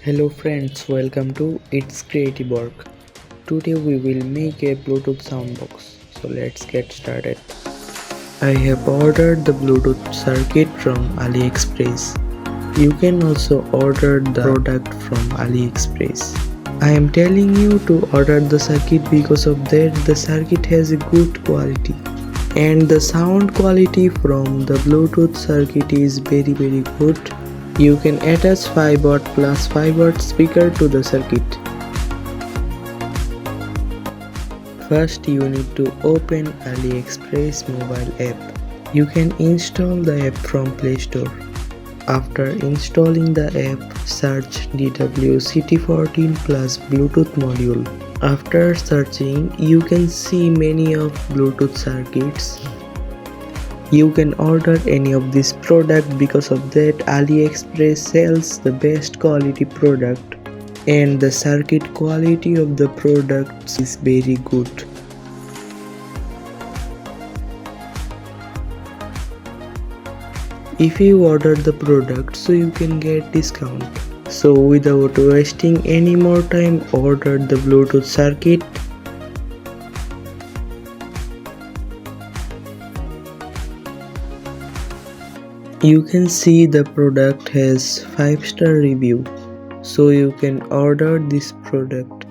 Hello friends, welcome to It's Creative Work. Today we will make a Bluetooth soundbox. So let's get started. I have ordered the Bluetooth circuit from AliExpress. You can also order the product from AliExpress. I am telling you to order the circuit because of that the circuit has a good quality. And the sound quality from the Bluetooth circuit is very good. You can attach 5W plus 5W speaker to the circuit. First you need to open AliExpress mobile app. You can install the app from Play Store. After installing the app, search DWCT14 plus Bluetooth module. After searching, you can see many of Bluetooth circuits. You can order any of this product because of that AliExpress sells the best quality product and the circuit quality of the products is very good. If you order the product, so you can get discount. So without wasting any more time, order the Bluetooth circuit. You can see the product has 5-star review, so you can order this product.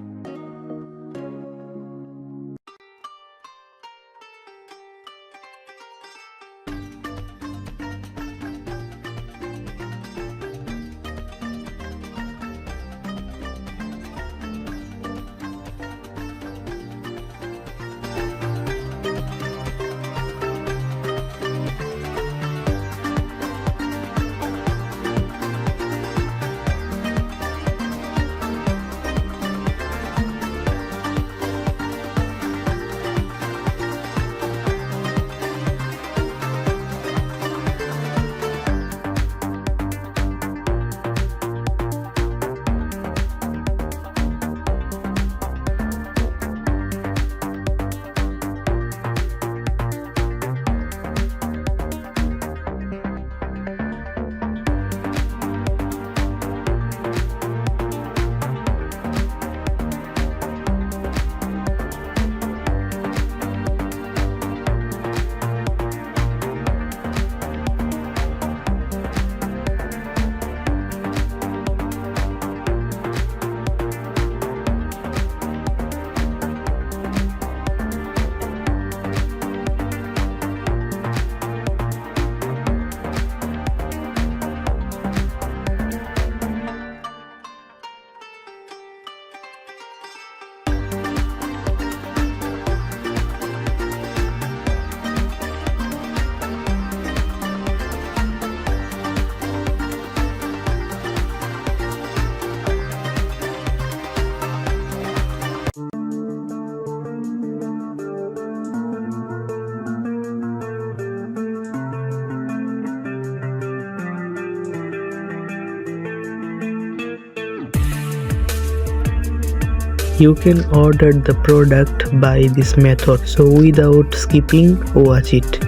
You can order the product by this method, so without skipping, watch it.